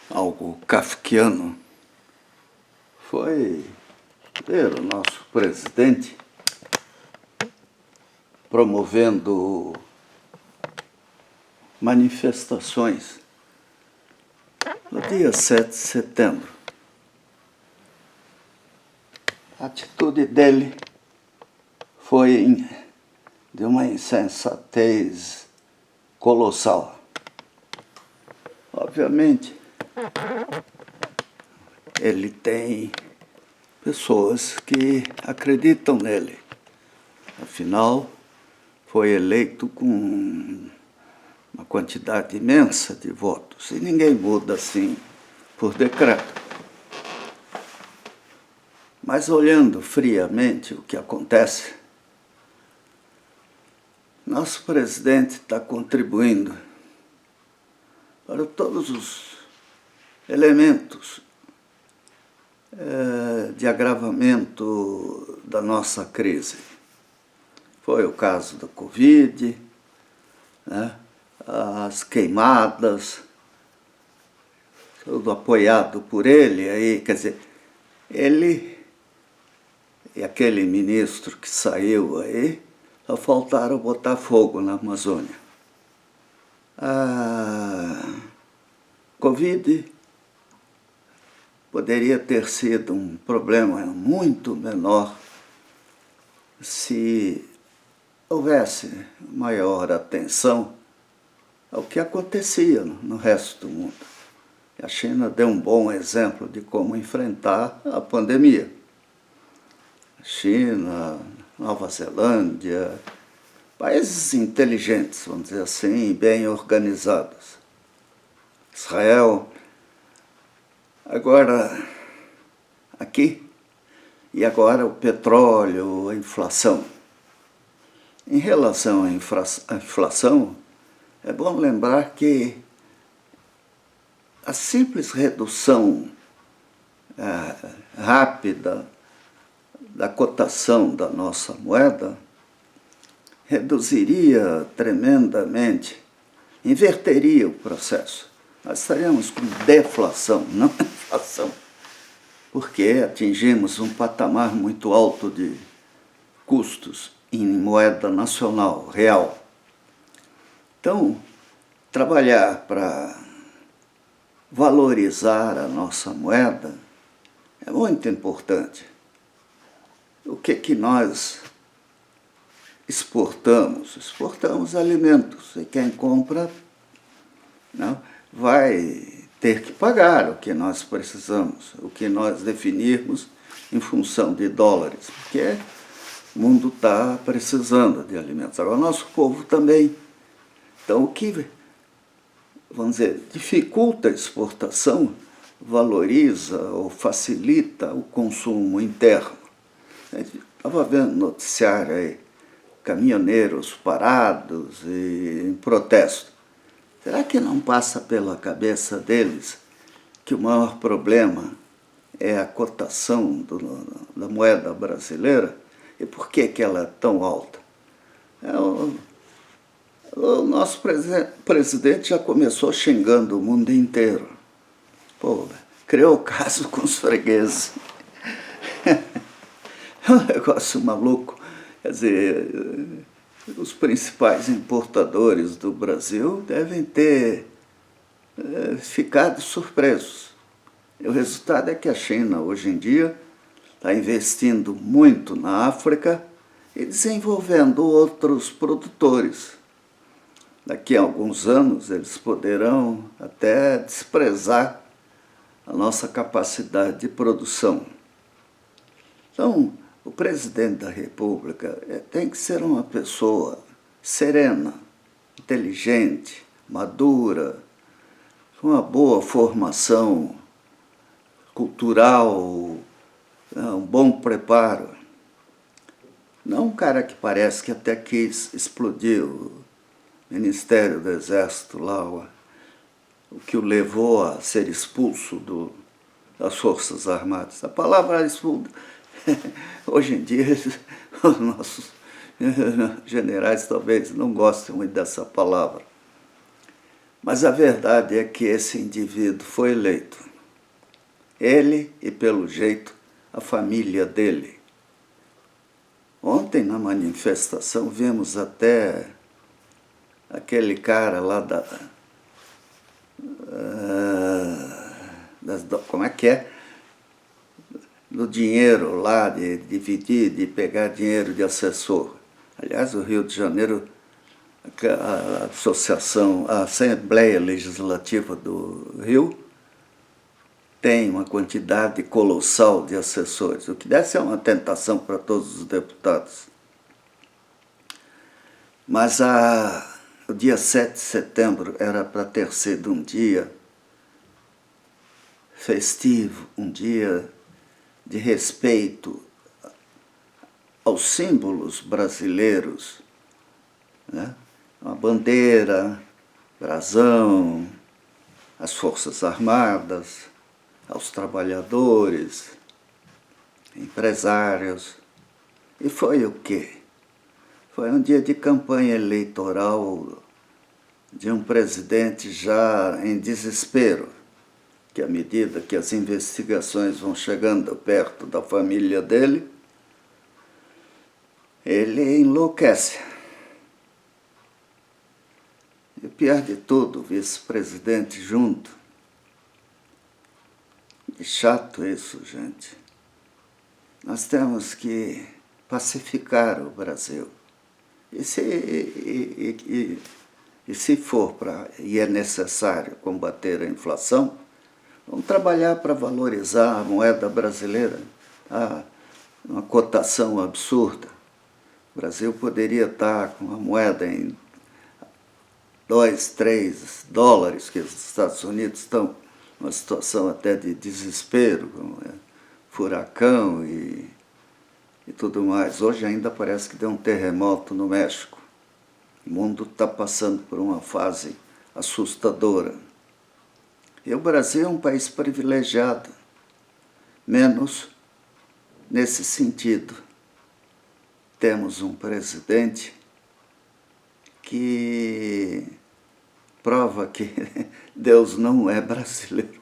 algo kafkiano foi ver o nosso presidente promovendo manifestações no dia 7 de setembro. A atitude dele foi de uma insensatez colossal. Obviamente, ele tem pessoas que acreditam nele. Afinal, foi eleito com uma quantidade imensa de votos. E ninguém muda assim por decreto. Mas olhando friamente o que acontece, nosso presidente está contribuindo para todos os elementos de agravamento da nossa crise. Foi o caso da Covid, né? As queimadas, tudo apoiado por ele. Aí, quer dizer, ele e aquele ministro que saiu aí, só faltaram botar fogo na Amazônia. A Covid poderia ter sido um problema muito menor se houvesse maior atenção ao que acontecia no resto do mundo. A China deu um bom exemplo de como enfrentar a pandemia. A China, Nova Zelândia, países inteligentes, vamos dizer assim, bem organizados. Israel. Agora, aqui, e agora o petróleo, a inflação. Em relação à inflação, é bom lembrar que a simples redução rápida da cotação da nossa moeda reduziria tremendamente, inverteria o processo. Nós estaríamos com deflação, não inflação, porque atingimos um patamar muito alto de custos em moeda nacional, real. Então, trabalhar para valorizar a nossa moeda é muito importante. O que nós exportamos? Exportamos alimentos, e quem compra não, vai ter que pagar o que nós precisamos, o que nós definirmos em função de dólares, porque o mundo está precisando de alimentos. Agora, o nosso povo também. Então, o que, vamos dizer, dificulta a exportação, valoriza ou facilita o consumo interno. Estava vendo noticiário aí, caminhoneiros parados e em protesto. Será que não passa pela cabeça deles que o maior problema é a cotação da moeda brasileira? E por que ela é tão alta? O nosso presidente já começou xingando o mundo inteiro. Pô, criou caso com os fregueses. É um negócio maluco. Quer dizer, os principais importadores do Brasil devem ter ficado surpresos. E o resultado é que a China, hoje em dia, está investindo muito na África e desenvolvendo outros produtores. Daqui a alguns anos, eles poderão até desprezar a nossa capacidade de produção. Então, o presidente da República tem que ser uma pessoa serena, inteligente, madura, com uma boa formação cultural, um bom preparo. Não um cara que parece que até quis explodir o Ministério do Exército lá, o que o levou a ser expulso das Forças Armadas. A palavra expulso, hoje em dia, os nossos generais talvez não gostem muito dessa palavra. Mas a verdade é que esse indivíduo foi eleito. Ele e, pelo jeito, a família dele. Ontem, na manifestação, vimos até aquele cara lá como é que é? Do dinheiro lá, de dividir, de pegar dinheiro de assessor. Aliás, o Rio de Janeiro, a associação, a Assembleia Legislativa do Rio, tem uma quantidade colossal de assessores, o que deve ser uma tentação para todos os deputados. Mas o dia 7 de setembro era para ter sido um dia festivo, um dia de respeito aos símbolos brasileiros, né? A bandeira, brasão, as Forças Armadas, aos trabalhadores, empresários. E foi o quê? Foi um dia de campanha eleitoral de um presidente já em desespero, que à medida que as investigações vão chegando perto da família dele, ele enlouquece. E o pior de tudo, o vice-presidente junto. E chato isso, gente. Nós temos que pacificar o Brasil. E se for e é necessário combater a inflação, vamos trabalhar para valorizar a moeda brasileira, uma cotação absurda. O Brasil poderia estar com a moeda em 2, 3 dólares, que os Estados Unidos estão numa situação até de desespero, com furacão e tudo mais. Hoje ainda parece que deu um terremoto no México. O mundo está passando por uma fase assustadora. E o Brasil é um país privilegiado, menos nesse sentido. Temos um presidente que prova que Deus não é brasileiro.